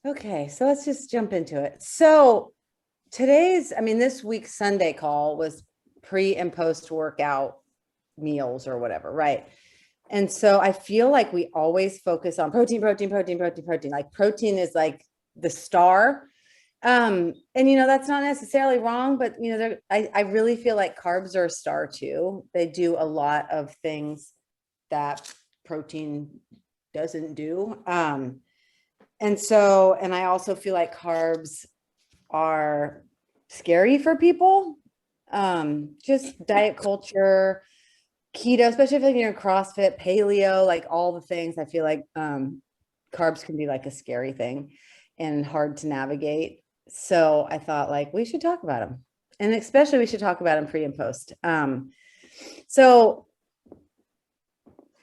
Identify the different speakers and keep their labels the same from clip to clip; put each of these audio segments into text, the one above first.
Speaker 1: Okay, so let's just jump into it. So this week's Sunday call was pre and post workout meals or whatever, right? And so I feel like we always focus on protein, protein, protein, protein, protein. Like protein is like the star. And that's not necessarily wrong, but I really feel like carbs are a star too. They do a lot of things that protein doesn't do. And I also feel like carbs are scary for people. Just diet culture, keto, especially if you're CrossFit, paleo, like all the things. I feel like carbs can be like a scary thing and hard to navigate. So I thought like we should talk about them. And especially we should talk about them pre and post. So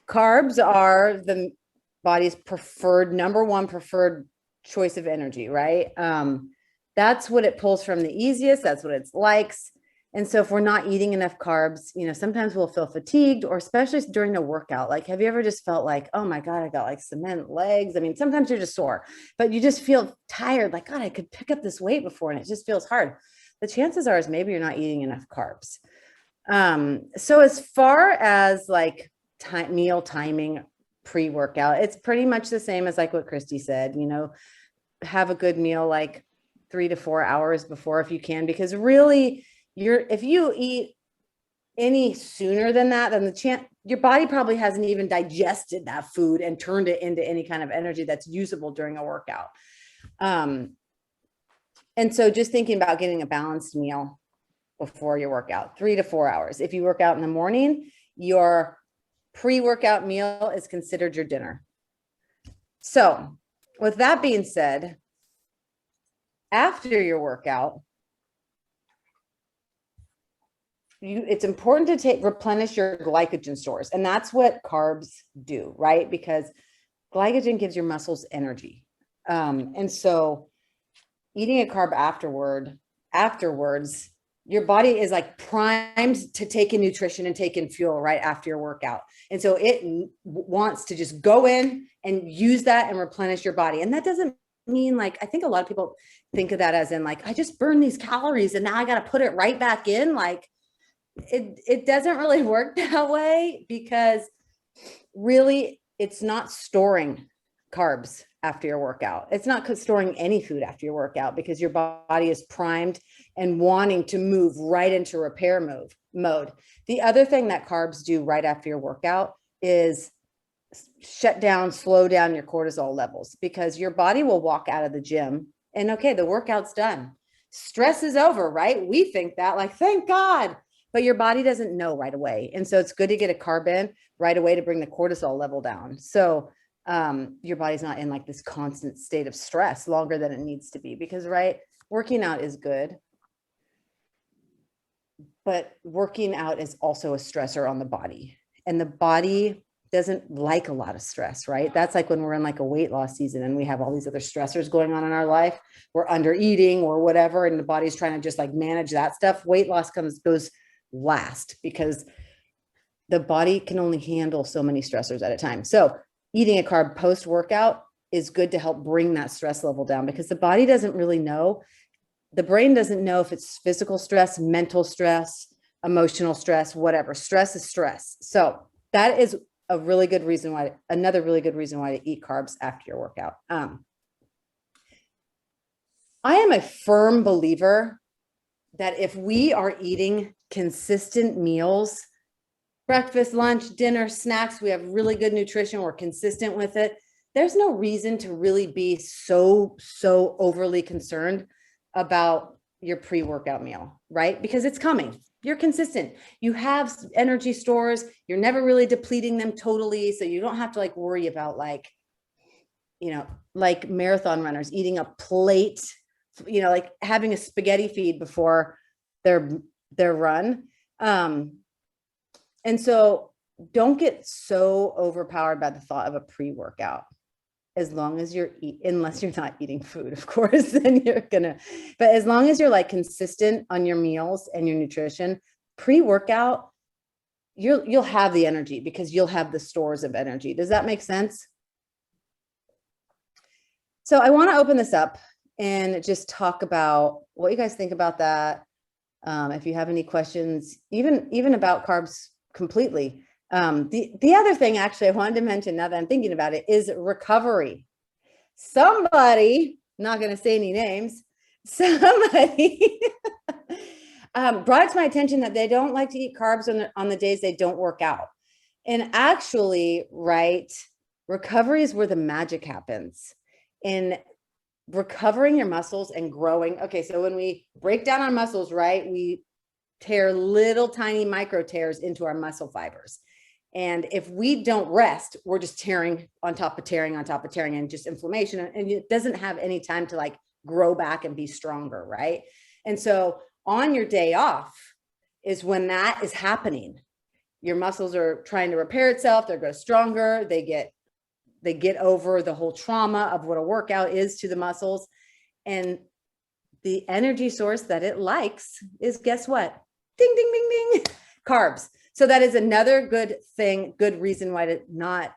Speaker 1: carbs are the body's number one preferred choice of energy, right? That's what it pulls from the easiest. That's what it likes. And so if we're not eating enough carbs, sometimes we'll feel fatigued, or especially during a workout. Like, have you ever just felt like, oh my God, I got like cement legs? I mean, sometimes you're just sore, but you just feel tired. Like, God, I could pick up this weight before and it just feels hard. The chances are is maybe you're not eating enough carbs. So as far as like meal timing pre-workout, it's pretty much the same as like what Christy said, have a good meal like 3 to 4 hours before if you can, because really if you eat any sooner than that, then your body probably hasn't even digested that food and turned it into any kind of energy that's usable during a workout. And so just thinking about getting a balanced meal before your workout, 3 to 4 hours. If you work out in the morning, your pre-workout meal is considered your dinner. So with that being said, after your workout, it's important to replenish your glycogen stores. And that's what carbs do, right? Because glycogen gives your muscles energy. And so eating a carb afterwards, your body is like primed to take in nutrition and take in fuel right after your workout. And so it wants to just go in and use that and replenish your body. And that doesn't mean like, I think a lot of people think of that as in like, I just burned these calories and now I got to put it right back in. Like it doesn't really work that way, because really it's not storing carbs after your workout. It's not storing any food after your workout, because your body is primed and wanting to move right into repair mode. The other thing that carbs do right after your workout is slow down your cortisol levels, because your body will walk out of the gym and okay, the workout's done. Stress is over, right? We think that like, thank God, but your body doesn't know right away. And so it's good to get a carb in right away to bring the cortisol level down. So your body's not in like this constant state of stress longer than it needs to be, because working out is good, but working out is also a stressor on the body, and the body doesn't like a lot of stress, right? That's like when we're in like a weight loss season and we have all these other stressors going on in our life. We're under eating or whatever, and the body's trying to just like manage that stuff. Weight loss goes last, because the body can only handle so many stressors at a time. So eating a carb post workout is good to help bring that stress level down, because the body doesn't really know. The brain doesn't know if it's physical stress, mental stress, emotional stress, whatever. Stress is stress. So that is another really good reason why to eat carbs after your workout. I am a firm believer that if we are eating consistent meals, breakfast, lunch, dinner, snacks, we have really good nutrition, we're consistent with it, there's no reason to really be so overly concerned about your pre-workout meal, right? Because it's coming. You're consistent. You have energy stores. You're never really depleting them totally. So you don't have to like worry about like marathon runners eating a plate, like having a spaghetti feed before their run. And so don't get so overpowered by the thought of a pre-workout. As long as unless you're not eating food, of course, then but as long as you're like consistent on your meals and your nutrition, pre-workout, you'll have the energy, because you'll have the stores of energy. Does that make sense? So I want to open this up and just talk about what you guys think about that. If you have any questions, even about carbs completely. The other thing actually I wanted to mention, now that I'm thinking about it, is recovery. Somebody, not going to say any names, somebody brought it to my attention that they don't like to eat carbs on the days they don't work out. And actually, right, recovery is where the magic happens. In recovering your muscles and growing. Okay, so when we break down our muscles, right, we tear little tiny micro tears into our muscle fibers. And if we don't rest, we're just tearing on top of tearing on top of tearing, and just inflammation. And it doesn't have any time to like grow back and be stronger, right? And so on your day off is when that is happening. Your muscles are trying to repair itself. They're going stronger. They get over the whole trauma of what a workout is to the muscles. And the energy source that it likes is, guess what? Ding, ding, ding, ding, carbs. So that is another good thing, good reason why to not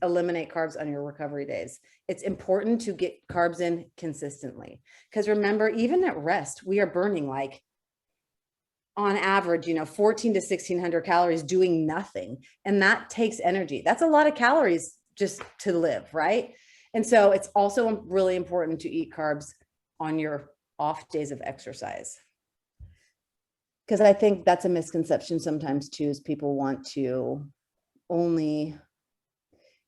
Speaker 1: eliminate carbs on your recovery days. It's important to get carbs in consistently. Because remember, even at rest, we are burning like on average, 14 to 1600 calories doing nothing. And that takes energy. That's a lot of calories just to live, right? And so it's also really important to eat carbs on your off days of exercise. Because I think that's a misconception sometimes too, is people want to only,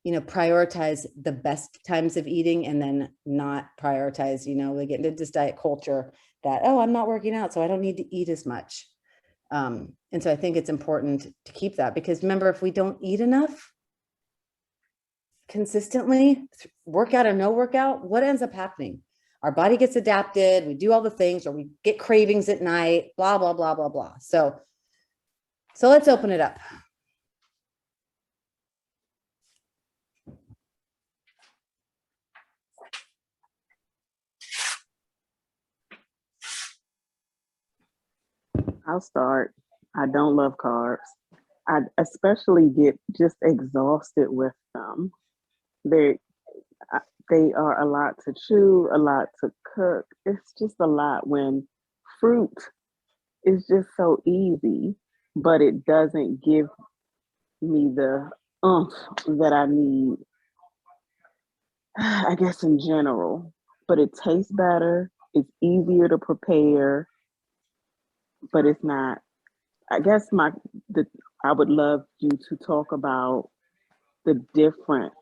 Speaker 1: prioritize the best times of eating and then not prioritize, they get into this diet culture that, oh, I'm not working out, so I don't need to eat as much. And so I think it's important to keep that, because remember, if we don't eat enough consistently, workout or no workout, what ends up happening? Our body gets adapted, we do all the things, or we get cravings at night, blah, blah, blah, blah, blah. So let's open it up.
Speaker 2: I'll start. I don't love carbs. I especially get just exhausted with them. They they are a lot to chew, a lot to cook. It's just a lot when fruit is just so easy, but it doesn't give me the oomph that I need, I guess, in general. But it tastes better, it's easier to prepare, but it's not. I guess I would love you to talk about the difference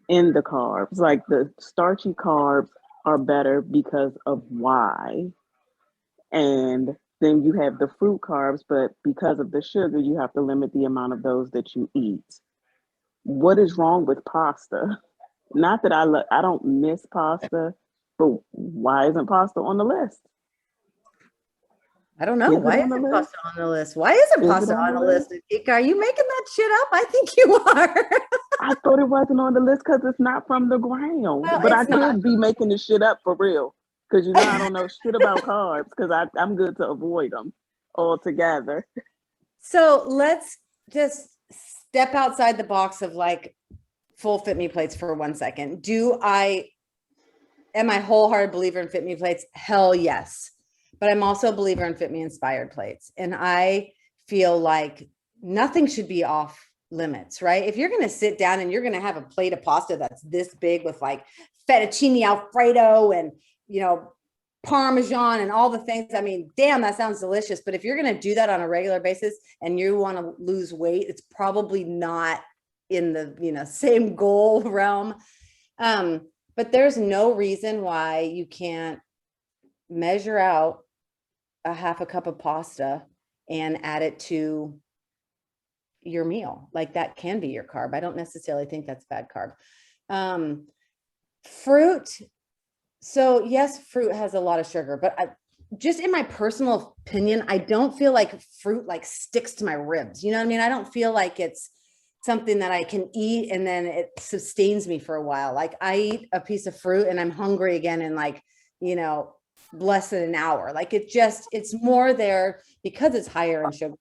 Speaker 2: in the carbs. Like the starchy carbs are better because of why. And then you have the fruit carbs, but because of the sugar, you have to limit the amount of those that you eat. What is wrong with pasta? Not that I don't miss pasta, but why isn't pasta on the list?
Speaker 1: I don't know. Why isn't pasta on the list? Why isn't pasta on the list? Are you making that shit up? I think you are.
Speaker 2: I thought it wasn't on the list because it's not from the ground. Well, but I could be making this shit up for real. Because I don't know shit about carbs, because I'm good to avoid them altogether.
Speaker 1: So let's just step outside the box of like full Fitme plates for 1 second. Am I a wholehearted believer in Fitme plates? Hell yes. But I'm also a believer in Fitme inspired plates. And I feel like nothing should be off limits, right? If you're going to sit down and you're going to have a plate of pasta that's this big with like fettuccine Alfredo and, Parmesan and all the things, I mean, damn, that sounds delicious. But if you're going to do that on a regular basis and you want to lose weight, it's probably not in the, same goal realm. But there's no reason why you can't measure out a half a cup of pasta and add it to your meal. Like that can be your carb. I don't necessarily think that's bad carb. Fruit. So yes, fruit has a lot of sugar, but just in my personal opinion, I don't feel like fruit like sticks to my ribs. You know what I mean? I don't feel like it's something that I can eat and then it sustains me for a while. Like I eat a piece of fruit and I'm hungry again in like, less than an hour. Like it's more there because it's higher in sugar.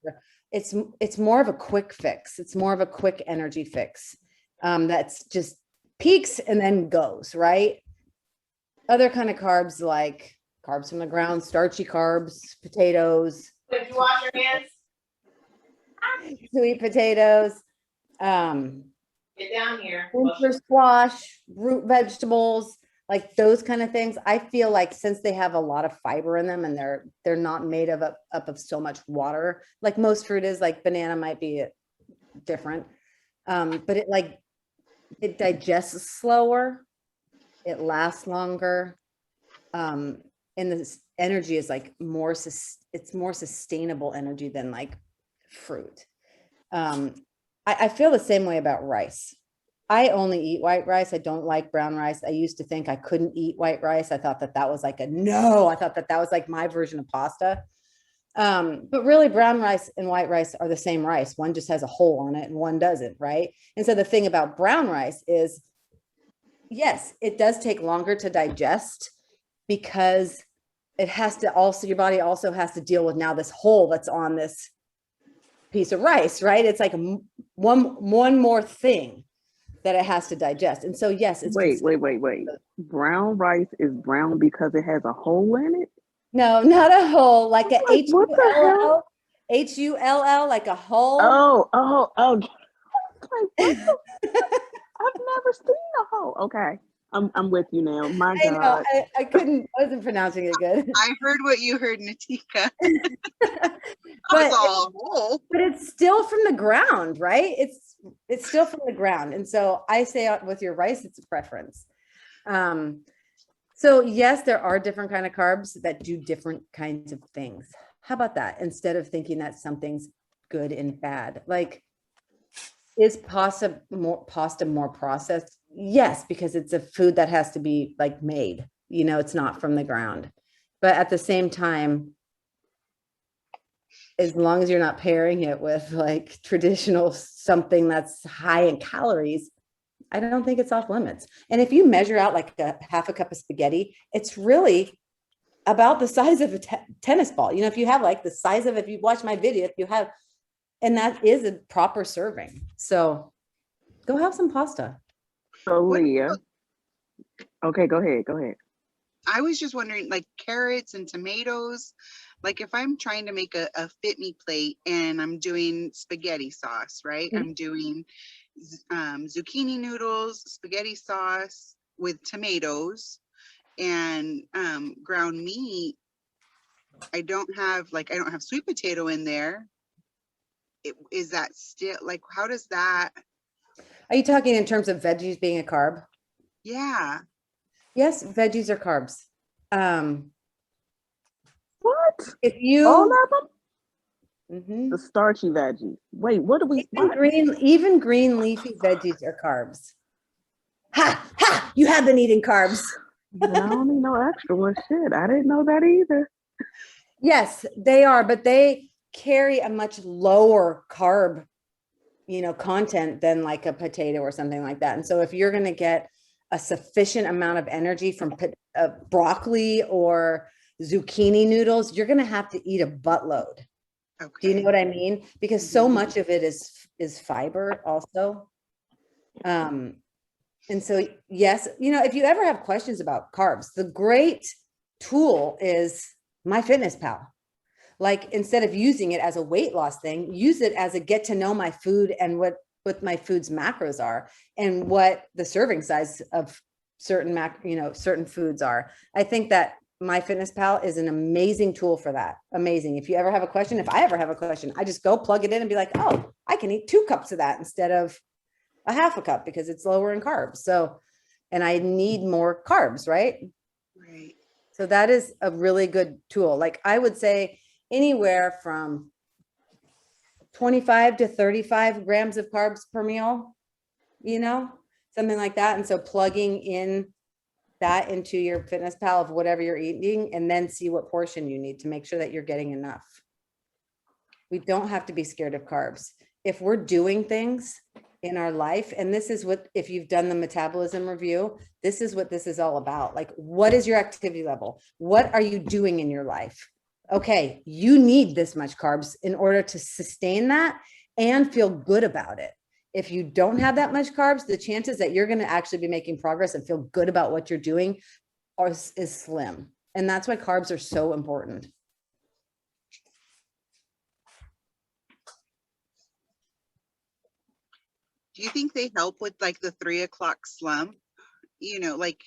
Speaker 1: It's more of a quick fix. It's more of a quick energy fix. That's just peaks and then goes, right? Other kind of carbs, like carbs from the ground, starchy carbs, potatoes.
Speaker 3: Did you wash your hands?
Speaker 1: Sweet potatoes,
Speaker 3: Get down here.
Speaker 1: winter squash, root vegetables, like those kind of things. I feel like since they have a lot of fiber in them and they're not made up of so much water, like most fruit is, like banana might be different. But it digests slower, it lasts longer. And this energy is like it's more sustainable energy than like fruit. I feel the same way about rice. I only eat white rice. I don't like brown rice. I used to think I couldn't eat white rice. I thought that was like a no. I thought that was like my version of pasta. But really brown rice and white rice are the same rice. One just has a hole on it and one doesn't, right? And so the thing about brown rice is, yes, it does take longer to digest because it has to also, your body also has to deal with now this hole that's on this piece of rice, right? It's like one more thing that it has to digest. And so, yes, it's
Speaker 2: wait. Brown rice is brown because it has a hole in it?
Speaker 1: No, not a hole, like a
Speaker 2: Like, what the hell?
Speaker 1: H-U-L-L, like a hole.
Speaker 2: Oh. Like, I've never seen a hole. Okay. I'm with you now. My
Speaker 1: I know,
Speaker 2: God.
Speaker 1: I wasn't pronouncing it good.
Speaker 4: I heard what you heard, Natika.
Speaker 1: But
Speaker 4: But
Speaker 1: it's still from the ground, right? It's still from the ground. And so I say with your rice, it's a preference. So yes, there are different kind of carbs that do different kinds of things. How about that? Instead of thinking that something's good and bad, like, is pasta more processed? Yes, because it's a food that has to be like made, it's not from the ground. But at the same time, as long as you're not pairing it with like traditional something that's high in calories, I don't think it's off limits. And if you measure out like a half a cup of spaghetti, it's really about the size of a tennis ball. If you have like the size of, if you watch my video, if you have, and that is a proper serving. So go have some pasta.
Speaker 2: So Leah, okay, go ahead.
Speaker 4: I was just wondering, like carrots and tomatoes, like if I'm trying to make a Fitme plate and I'm doing spaghetti sauce, right?
Speaker 1: Mhm.
Speaker 4: I'm doing zucchini noodles, spaghetti sauce with tomatoes and ground meat. I don't have sweet potato in there. Is that still like, how does that?
Speaker 1: Are you talking in terms of veggies being a carb?
Speaker 4: Yeah.
Speaker 1: Yes, veggies are carbs.
Speaker 2: What?
Speaker 1: If you
Speaker 2: All of them?
Speaker 1: Mhm.
Speaker 2: The starchy veggies. Wait, what do we?
Speaker 1: Even green leafy veggies are carbs. Ha! You have been eating carbs.
Speaker 2: I don't need no extra one. Shit, I didn't know that either.
Speaker 1: Yes, they are, but they carry a much lower carb, content than like a potato or something like that. And so if you're going to get a sufficient amount of energy from broccoli or zucchini noodles, you're going to have to eat a buttload.
Speaker 4: Okay.
Speaker 1: Do you know what I mean? Because so much of it is fiber also. And so, yes, if you ever have questions about carbs, the great tool is MyFitnessPal. Like, instead of using it as a weight loss thing, use it as a get to know my food and what my food's macros are and what the serving size of certain certain foods are. I think that MyFitnessPal is an amazing tool for that. Amazing. If you ever have a question, if I ever have a question, I just go plug it in and be like, oh, I can eat 2 cups of that instead of a half a cup because it's lower in carbs. So, and I need more carbs, right?
Speaker 4: Right.
Speaker 1: So that is a really good tool. Like, I would say anywhere from 25 to 35 grams of carbs per meal, something like that. And so plugging in that into your FitnessPal of whatever you're eating, and then see what portion you need to make sure that you're getting enough. We don't have to be scared of carbs. If we're doing things in our life, and this is what, if you've done the metabolism review, this is what this is all about. Like, what is your activity level? What are you doing in your life? Okay, you need this much carbs in order to sustain that and feel good about it. if you don't have that much carbs, the chances that you're going to actually be making progress and feel good about what you're doing is slim. And that's why carbs are so important.
Speaker 4: Do you think they help with like the 3 o'clock slump? You know, like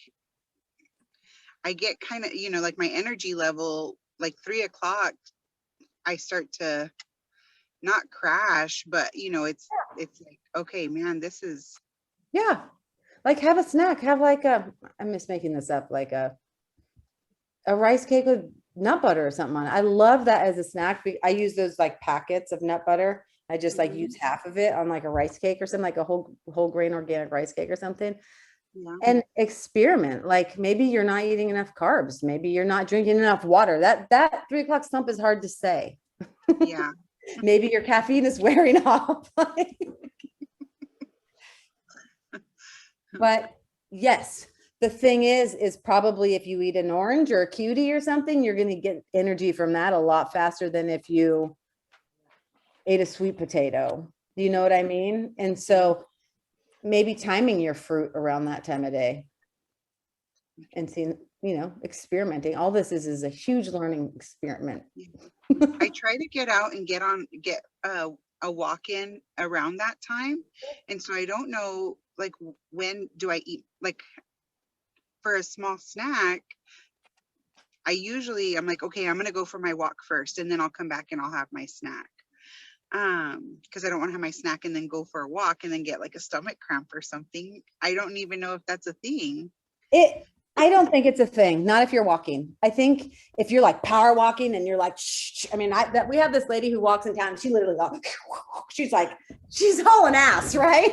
Speaker 4: I get kind of, you know, like my energy level, like 3 o'clock, I start to not crash, but you know, it's like, okay, man, this is.
Speaker 1: Yeah. Like have a snack, have like I'm just making this up, like a rice cake with nut butter or something on it. I love that as a snack. I use those like packets of nut butter. I just like use half of it on like a rice cake or something, like a whole grain organic rice cake or something.
Speaker 4: Yeah.
Speaker 1: And experiment. Like maybe you're not eating enough carbs. Maybe you're not drinking enough water. That 3 o'clock slump is hard to say.
Speaker 4: Yeah.
Speaker 1: Maybe your caffeine is wearing off. But yes, the thing is probably if you eat an orange or a cutie or something, you're going to get energy from that a lot faster than if you ate a sweet potato. Do you know what I mean? And so maybe timing your fruit around that time of day and seeing, you know, experimenting. All this is a huge learning experiment.
Speaker 4: I try to get out and get a walk in around that time. And so I don't know, like, when do I eat? Like, for a small snack, I'm like, okay, I'm going to go for my walk first, and then I'll come back and I'll have my snack. Because I don't want to have my snack and then go for a walk and then get like a stomach cramp or something. I don't even know if that's a thing.
Speaker 1: I don't think it's a thing. Not if you're walking. I think if you're like power walking and you're like, shh. I mean, we have this lady who walks in town. And she literally goes, she's hauling ass, right?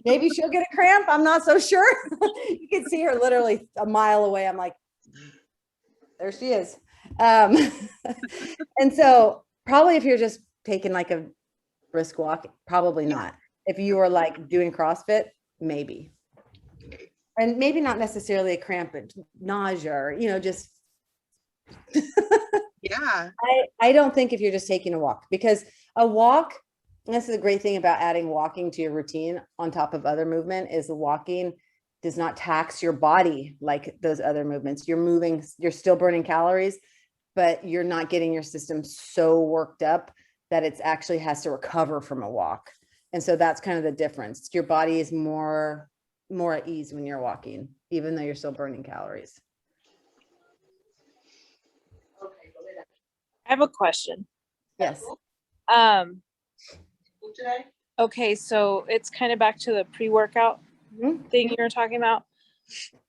Speaker 1: Maybe she'll get a cramp. I'm not so sure. You can see her literally a mile away. I'm like, there she is. And so probably if you're just taking like a brisk walk, probably not. If you are like doing CrossFit, maybe. And maybe not necessarily a cramp, but nausea, or, you know, just.
Speaker 4: Yeah.
Speaker 1: I don't think if you're just taking a walk, because a walk, this is a great thing about adding walking to your routine on top of other movement, is the walking does not tax your body like those other movements. You're moving, you're still burning calories, but you're not getting your system so worked up that it's actually has to recover from a walk. And so that's kind of the difference. Your body is more at ease when you're walking, even though you're still burning calories.
Speaker 5: I have a question.
Speaker 1: Yes.
Speaker 5: Okay, so it's kind of back to the pre-workout thing you were talking about.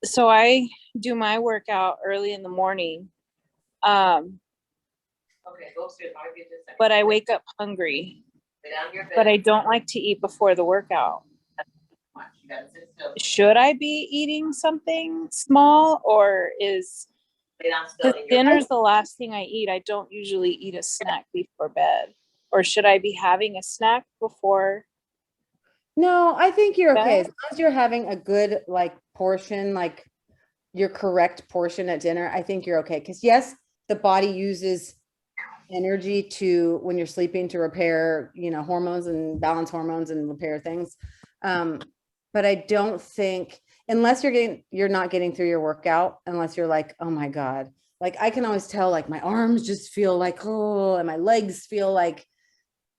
Speaker 5: So I do my workout early in the morning. But I wake up hungry. But I don't like to eat before the workout. Should I be eating something small, or is dinner's the last thing I eat? I don't usually eat a snack before bed. Or should I be having a snack before?
Speaker 1: No, I think you're okay. As long as you're having a good like portion, like your correct portion at dinner, I think you're okay. Because yes, the body uses energy to, when you're sleeping, to repair, you know, hormones and balance hormones and repair things. But I don't think, unless you're not getting through your workout, unless you're like, oh my God, like I can always tell, like my arms just feel like, oh, and my legs feel like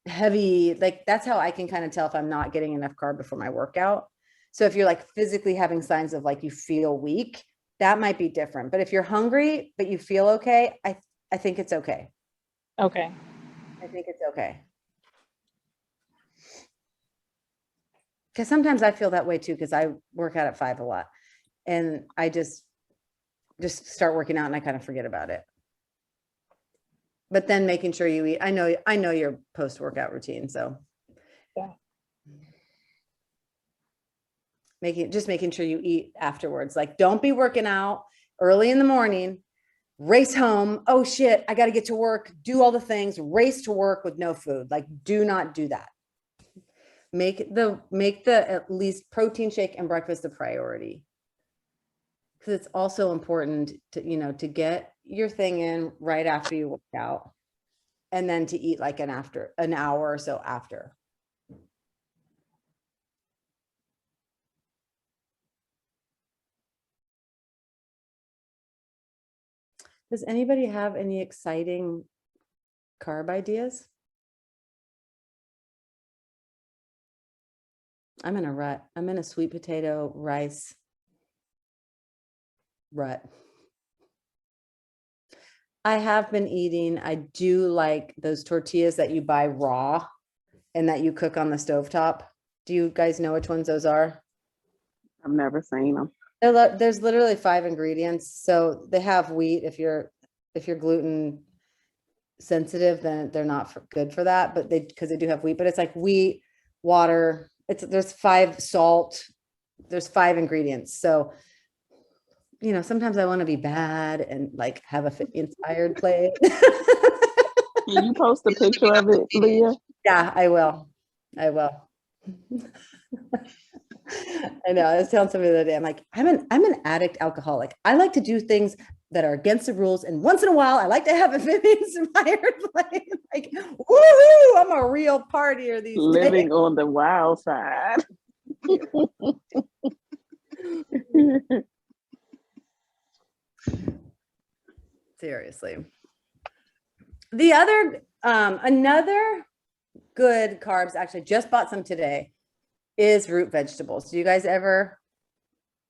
Speaker 1: heavy. Like that's how I can kind of tell if I'm not getting enough carb before my workout. So if you're like physically having signs of like you feel weak, that might be different. But if you're hungry, but you feel okay, I think it's okay.
Speaker 5: Okay.
Speaker 1: I think it's okay. Because sometimes I feel that way too, because I work out at 5 a lot, and I just start working out and I kind of forget about it. But then making sure you eat. I know your post-workout routine, so
Speaker 5: yeah.
Speaker 1: Making sure you eat afterwards. Like, don't be working out early in the morning, race home. Oh shit, I got to get to work, do all the things, race to work with no food. Like, do not do that. Make the at least protein shake and breakfast a priority. Because it's also important to, you know, to get your thing in right after you work out, and then to eat like an hour or so after. Does anybody have any exciting carb ideas? I'm in a rut. I'm in a sweet potato rice rut. I have been eating, I do like those tortillas that you buy raw and that you cook on the stovetop. Do you guys know which ones those are?
Speaker 2: I've never seen them.
Speaker 1: There's literally 5 ingredients. So they have wheat. If you're gluten sensitive, then they're not good for that, but because they do have wheat, but it's like wheat, water, there's 5 salt, there's 5 ingredients. So, you know, sometimes I want to be bad and like have a inspired plate.
Speaker 2: Can you post a picture of it, Leah?
Speaker 1: Yeah, I will. I know. I was telling somebody the other day, I'm like, I'm an addict alcoholic. I like to do things that are against the rules. And once in a while, I like to have a very inspired plate. Like, woohoo, I'm a real partier these
Speaker 2: Living
Speaker 1: days.
Speaker 2: on the wild side.
Speaker 1: Seriously. The other, another good carbs, actually just bought some today, is root vegetables. Do you guys ever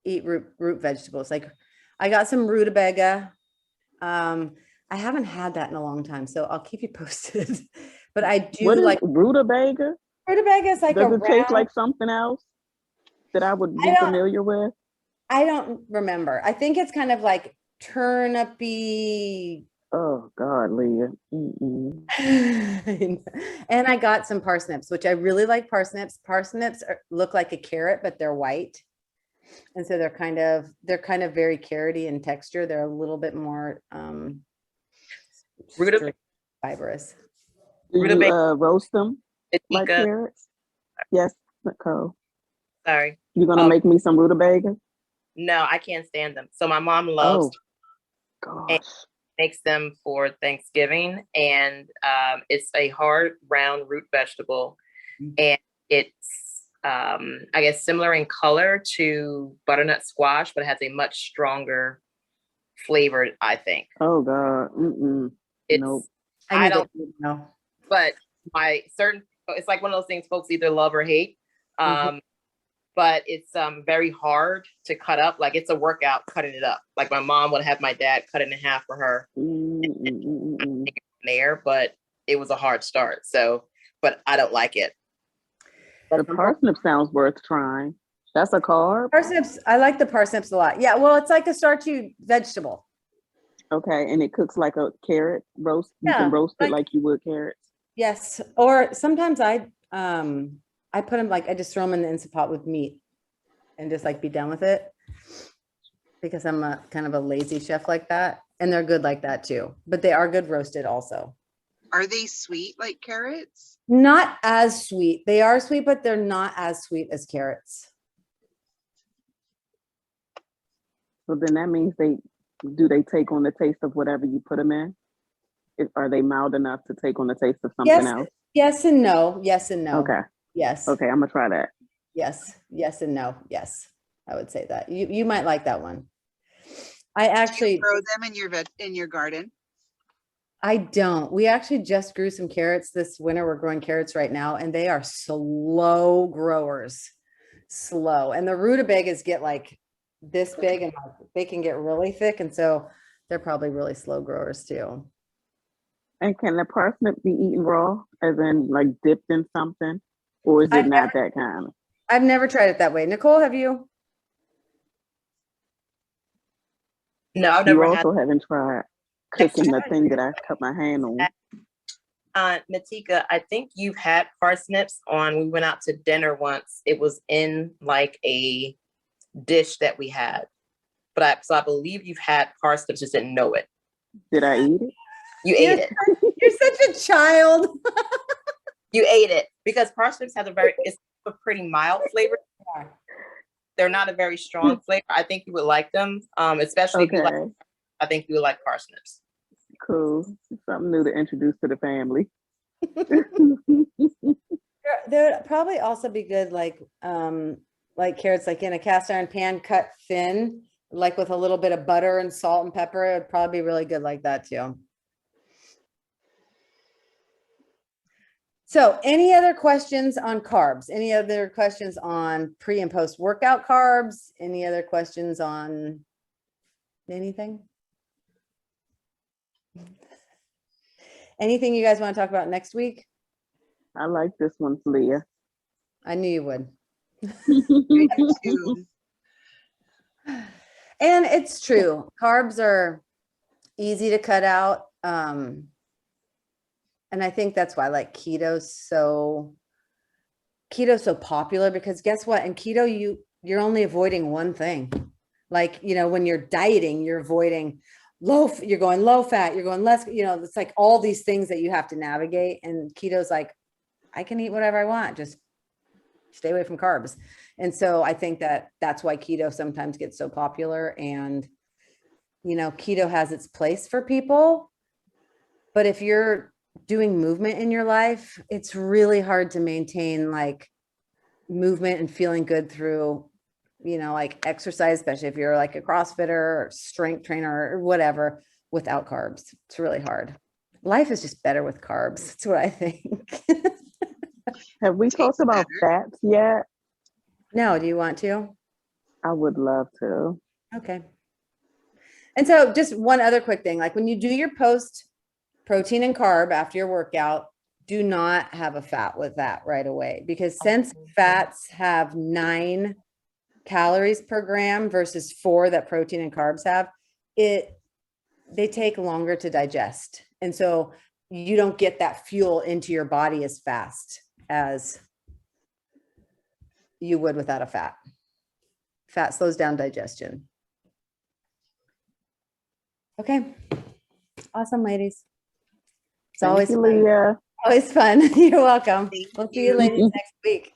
Speaker 1: eat root vegetables? Like I got some rutabaga. I haven't had that in a long time, so I'll keep you posted. But I do like
Speaker 2: rutabaga.
Speaker 1: Rutabaga is like
Speaker 2: does it taste like something else that I would be familiar with?
Speaker 1: I don't remember. I think it's kind of like turnipy.
Speaker 2: Oh God, Leah.
Speaker 1: And I got some parsnips, which I really like. Parsnips look like a carrot, but they're white, and so they're kind of very carroty in texture. They're a little bit more fibrous.
Speaker 2: Do you roast them like carrots? Yes, Nicole.
Speaker 3: Sorry.
Speaker 2: You're gonna make me some rutabaga?
Speaker 3: No, I can't stand them. So my mom loves
Speaker 2: gosh.
Speaker 3: Makes them for Thanksgiving, and it's a hard round root vegetable, and it's I guess similar in color to butternut squash, but it has a much stronger flavor, I think.
Speaker 2: Oh God.
Speaker 3: Nope. I don't know. But it's like one of those things folks either love or hate. But it's very hard to cut up. Like it's a workout cutting it up. Like my mom would have my dad cut it in half for her there, but it was a hard start. So, but I don't like it.
Speaker 2: The parsnip sounds worth trying. That's a carb?
Speaker 1: Parsnips, I like the parsnips a lot. Yeah, well, it's like a starchy vegetable.
Speaker 2: Okay, and it cooks like a carrot roast. You can roast it like you would carrots.
Speaker 1: Yes, or sometimes I put them I just throw them in the Instant Pot with meat and just like be done with it because I'm a kind of a lazy chef like that. And they're good like that too, but they are good roasted also.
Speaker 4: Are they sweet like carrots?
Speaker 1: Not as sweet. They are sweet, but they're not as sweet as carrots.
Speaker 2: So then that means they take on the taste of whatever you put them in? Are they mild enough to take on the taste of something else?
Speaker 1: Yes and no. Yes and no.
Speaker 2: Okay.
Speaker 1: Yes.
Speaker 2: Okay, I'm gonna try that.
Speaker 1: Yes. Yes and no. Yes. I would say that. You might like that one. I actually
Speaker 4: grow them in your garden.
Speaker 1: I don't. We actually just grew some carrots this winter. We're growing carrots right now, and they are slow growers. Slow. And the rutabagas get like this big and they can get really thick. And so they're probably really slow growers too.
Speaker 2: And can the parsnip be eaten raw, as in like dipped in something? Or is it not that kind?
Speaker 1: I've never tried it that way. Nicole, have you?
Speaker 3: No, I've never had.
Speaker 2: You also haven't tried cooking the thing that I cut my hand on.
Speaker 3: Natika, I think you've had parsnips we went out to dinner once. It was in like a dish that we had. So I believe you've had parsnips, just didn't know it.
Speaker 2: Did I eat it?
Speaker 3: You ate it.
Speaker 1: You're such a child.
Speaker 3: You ate it because parsnips have it's a pretty mild flavor. They're not a very strong flavor. I think you would like them, especially if you like. I think you would like parsnips.
Speaker 2: Cool. Something new to introduce to the family.
Speaker 1: There would probably also be good like carrots, like in a cast iron pan, cut thin, like with a little bit of butter and salt and pepper, it would probably be really good like that too. So any other questions on carbs? Any other questions on pre and post workout carbs? Any other questions on anything? Anything you guys want to talk about next week?
Speaker 2: I like this one, Leah.
Speaker 1: I knew you would.
Speaker 4: I do too.
Speaker 1: And it's true. Carbs are easy to cut out. And I think that's why like keto's so popular, because guess what? In keto, you're only avoiding one thing. Like, when you're dieting, you're avoiding you're going low fat, you're going less, it's like all these things that you have to navigate. And keto's like, I can eat whatever I want, just stay away from carbs. And so I think that's why keto sometimes gets so popular. And, keto has its place for people, but if you're doing movement in your life, it's really hard to maintain like movement and feeling good through, like exercise, especially if you're like a CrossFitter or strength trainer or whatever, without carbs. It's really hard. Life is just better with carbs. That's what I think.
Speaker 2: Have we talked about fats yet?
Speaker 1: No, do you want to?
Speaker 2: I would love to.
Speaker 1: Okay. And so just one other quick thing, like when you do your post protein and carb after your workout, do not have a fat with that right away, because since fats have 9 calories per gram versus 4 that protein and carbs have, they take longer to digest. And so you don't get that fuel into your body as fast as you would without a fat. Fat slows down digestion. Okay. Awesome, ladies. It's
Speaker 2: Thank
Speaker 1: always
Speaker 2: you,
Speaker 1: fun.
Speaker 2: Leah.
Speaker 1: Always fun. You're welcome.
Speaker 4: Thank
Speaker 1: We'll see you
Speaker 4: you.
Speaker 1: ladies next week.